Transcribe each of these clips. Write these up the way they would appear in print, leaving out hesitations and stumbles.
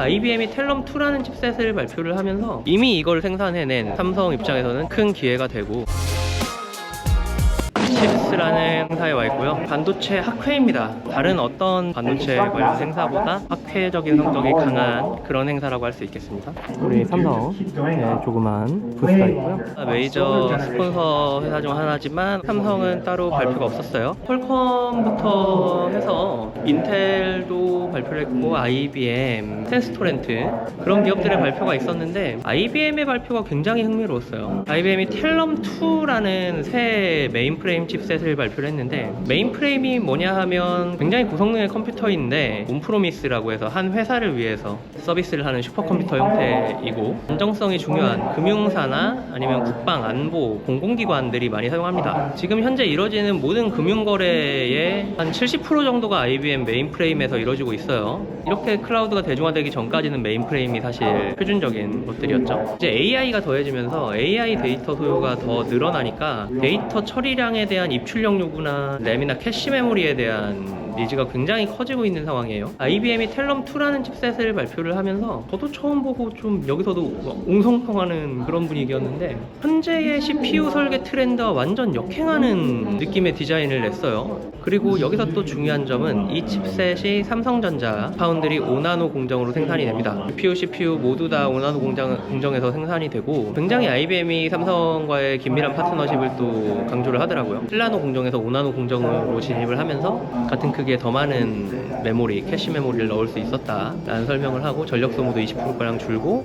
IBM이 텔럼2라는 칩셋을 발표를 하면서 이미 이걸 생산해낸 삼성 입장에서는 큰 기회가 되고, 칩스라는 행사에 와 있고요. 반도체 학회입니다. 다른 어떤 반도체 관련 행사보다 학회적인 성격이 강한 그런 행사라고 할 수 있겠습니다. 우리 삼성 조그만 부스가 있고요. 메이저 스폰서 회사 중 하나지만 삼성은 따로 발표가 없었어요. 퀄컴부터 해서 인텔도 발표를 했고, IBM, 텐스토렌트 그런 기업들의 발표가 있었는데, IBM의 발표가 굉장히 흥미로웠어요. IBM이 텔럼2라는 새 메인프레임 칩셋을 발표를 했는데, 메인프레임이 뭐냐 하면 굉장히 고성능의 컴퓨터인데 온프로미스라고 해서 한 회사를 위해서 서비스를 하는 슈퍼컴퓨터 형태이고, 안정성이 중요한 금융사나 아니면 국방, 안보, 공공기관들이 많이 사용합니다. 지금 현재 이루어지는 모든 금융거래의 한 70% 정도가 IBM 메인프레임에서 이루어지고 있어요. 이렇게 클라우드가 대중화되기 전까지는 메인프레임이 사실 표준적인 것들이었죠. 이제 AI가 더해지면서 AI 데이터 소요가 더 늘어나니까 데이터 처리량에 대한 입출력 요구나 램이나 캐시 메모리에 대한 니즈가 굉장히 커지고 있는 상황이에요. IBM이 텔럼2라는 칩셋을 발표를 하면서 저도 처음 보고 좀 여기서도 웅성통하는 그런 분위기였는데, 현재의 CPU 설계 트렌드와 완전 역행하는 느낌의 디자인을 냈어요. 그리고 여기서 또 중요한 점은 이 칩셋이 삼성전자 파운드리 5나노 공정으로 생산이 됩니다. GPU, CPU 모두 다 5나노 공정에서 생산이 되고, 굉장히 IBM이 삼성과의 긴밀한 파트너십을 또 강조를 하더라고요. 7나노 공정에서 5나노 공정으로 진입을 하면서 같은 크기에 더 많은 메모리, 캐시 메모리를 넣을 수 있었다라는 설명을 하고, 전력 소모도 20%가량 줄고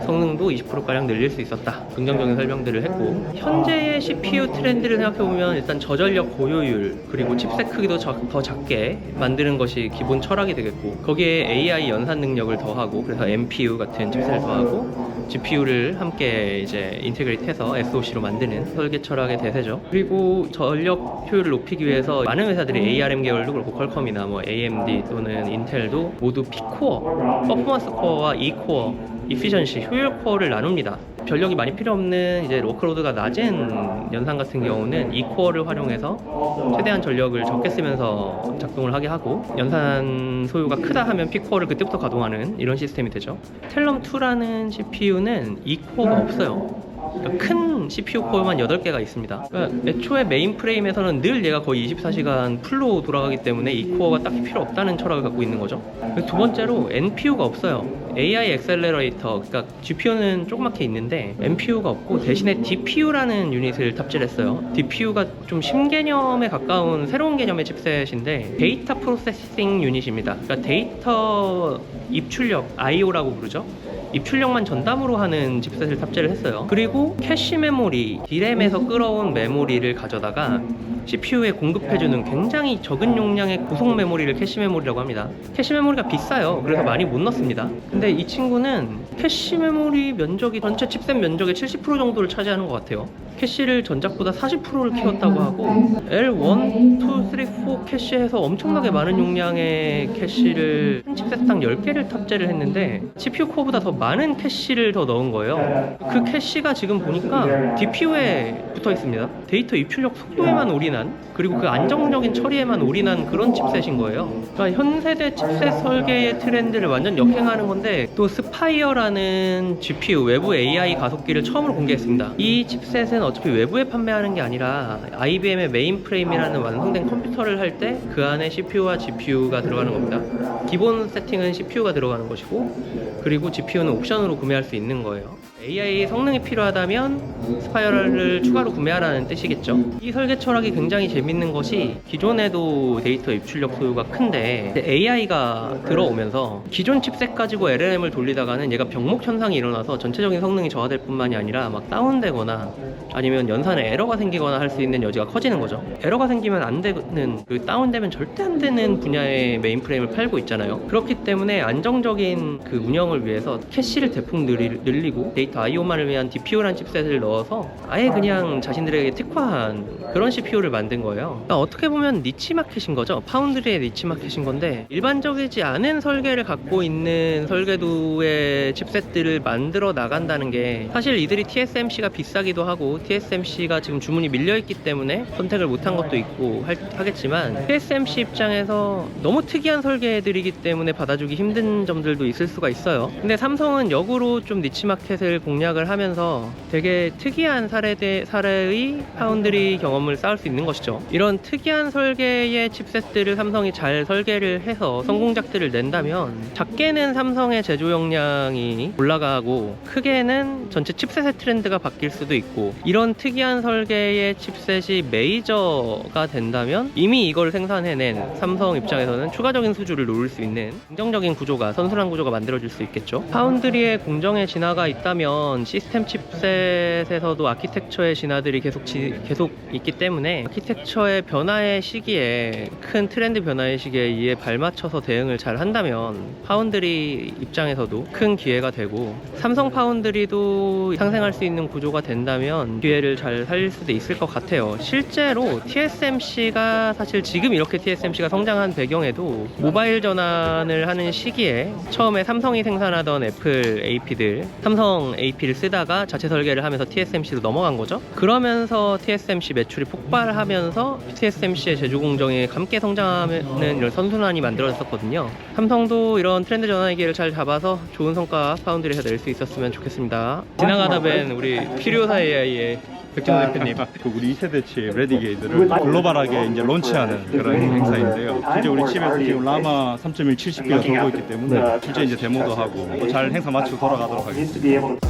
성능도 20%가량 늘릴 수 있었다, 긍정적인 설명들을 했고, 현재의 CPU 트렌드를 생각해보면 일단 저전력 고효율, 그리고 칩셋 크기도 더 작게 만드는 것이 기본 철학이 되겠고, 거기에 AI 연산 능력을 더하고, 그래서 NPU 같은 칩셋을 더하고 GPU를 함께 이제 인테그레이트해서 SoC로 만드는 설계 철학의 대세죠. 그리고 전력 효율을 높이기 위해서 많은 회사들이 ARM 계열도 그렇고 퀄컴이나 뭐 AMD 또는 인텔도 모두 P코어, 퍼포먼스 코어와 E코어, 이피션시, 효율 코어를 나눕니다. 전력이 많이 필요 없는 이제 워크로드가 낮은 연산 같은 경우는 E코어를 활용해서 최대한 전력을 적게 쓰면서 작동을 하게 하고, 연산 소요가 크다 하면 P코어를 그때부터 가동하는 이런 시스템이 되죠. 텔럼2라는 CPU는 E코어가 없어요. 그러니까 큰 CPU 코어만 8개가 있습니다. 그러니까 애초에 메인프레임에서는 늘 얘가 거의 24시간 풀로 돌아가기 때문에 이 코어가 딱히 필요 없다는 철학을 갖고 있는 거죠. 두 번째로 NPU가 없어요. AI 액셀러레이터, 그러니까 GPU는 조그맣게 있는데 NPU가 없고 대신에 DPU라는 유닛을 탑재를 했어요. DPU가 좀 신개념에 가까운 새로운 개념의 칩셋인데 데이터 프로세싱 유닛입니다. 그러니까 데이터 입출력, IO라고 부르죠. 입출력만 전담으로 하는 칩셋을 탑재를 했어요. 그리고 캐시 메모리, D램에서 끌어온 메모리를 가져다가 CPU에 공급해주는 굉장히 적은 용량의 고속 메모리를 캐시 메모리라고 합니다. 캐시 메모리가 비싸요. 그래서 많이 못 넣습니다. 근데 이 친구는 캐시 메모리 면적이 전체 칩셋 면적의 70% 정도를 차지하는 것 같아요. 캐시를 전작보다 40%를 키웠다고 하고, L1, 2, 3, 4 캐시해서 엄청나게 많은 용량의 캐시를 한 칩셋당 10개를 탑재를 했는데 CPU 코어보다 더 많은 캐시를 더 넣은 거예요. 그 캐시가 지금 보니까 DPU에 붙어 있습니다. 데이터 입출력 속도에만 올인한, 그리고 그 안정적인 처리에만 올인한 그런 칩셋인 거예요. 그러니까 현 세대 칩셋 설계의 트렌드를 완전 역행하는 건데, 또 스파이어라는 GPU 외부 AI 가속기를 처음으로 공개했습니다. 이 칩셋은 어차피 외부에 판매하는 게 아니라 IBM의 메인프레임이라는 완성된 컴퓨터를 할 때 그 안에 CPU와 GPU가 들어가는 겁니다. 기본 세팅은 CPU가 들어가는 것이고, 그리고 GPU는 옵션으로 구매할 수 있는 거예요. AI 성능이 필요하다면 스파이어를 추가로 구매하라는 뜻이겠죠. 이 설계 철학이 굉장히 재밌는 것이, 기존에도 데이터 입출력 소요가 큰데 AI가 들어오면서 기존 칩셋 가지고 LLM을 돌리다가는 얘가 병목 현상이 일어나서 전체적인 성능이 저하될 뿐만이 아니라 막 다운되거나 아니면 연산에 에러가 생기거나 할 수 있는 여지가 커지는 거죠. 에러가 생기면 안 되는, 그 다운되면 절대 안 되는 분야의 메인프레임을 팔고 있잖아요. 그렇기 때문에 안정적인 그 운영을 위해서 캐시를 대폭 늘리고 데이터 IO만을 위한 DPU라는 칩셋을 넣어서 아예 그냥 자신들에게 특화한 그런 CPU를 만든 거예요. 그러니까 어떻게 보면 니치 마켓인 거죠. 파운드리의 니치 마켓인 건데, 일반적이지 않은 설계를 갖고 있는 설계도의 칩셋들을 만들어 나간다는 게, 사실 이들이 TSMC가 비싸기도 하고 TSMC가 지금 주문이 밀려있기 때문에 선택을 못한 것도 있고 하겠지만, TSMC 입장에서 너무 특이한 설계들이기 기업이기 때문에 받아주기 힘든 점들도 있을 수가 있어요. 근데 삼성은 역으로 좀 니치 마켓을 공략을 하면서 되게 특이한 사례의 파운드리 경험을 쌓을 수 있는 것이죠. 이런 특이한 설계의 칩셋들을 삼성이 잘 설계를 해서 성공작들을 낸다면 작게는 삼성의 제조 역량이 올라가고 크게는 전체 칩셋의 트렌드가 바뀔 수도 있고, 이런 특이한 설계의 칩셋이 메이저가 된다면 이미 이걸 생산해낸 삼성 입장에서는 추가적인 수주를 노릴 수 있는 긍정적인 구조가, 선순환 구조가 만들어질 수 있겠죠. 파운드리의 공정의 진화가 있다면 시스템 칩셋에서도 아키텍처의 진화들이 계속 있기 때문에 아키텍처의 변화의 시기에, 큰 트렌드 변화의 시기에 이에 발맞춰서 대응을 잘 한다면 파운드리 입장에서도 큰 기회가 되고, 삼성 파운드리도 상생할 수 있는 구조가 된다면 기회를 잘 살릴 수도 있을 것 같아요. 실제로 TSMC가 사실 지금 이렇게 TSMC가 성장한 배경에도 모바일 전환을 하는 시기에 처음에 삼성이 생산하던 애플 AP들, 삼성 AP를 쓰다가 자체 설계를 하면서 TSMC로 넘어간 거죠. 그러면서 TSMC 매출이 폭발하면서 TSMC의 제조 공정이 함께 성장하는 이런 선순환이 만들어졌었거든요. 삼성도 이런 트렌드 전환의 기회를 잘 잡아서 좋은 성과 파운드리에서 낼 수 있었으면 좋겠습니다. 지나가다 뵌 우리 필요사 AI의 백정호 대표님. 우리 2세대 칩 레디게이드를 글로벌하게 이제 론치하는 그런 행사인데요. 실제 우리 칩에서 지금 라마 3.1 70기가 돌고 있기 때문에 실제 이제 데모도 하고 잘 행사 마치고 돌아가도록 하겠습니다.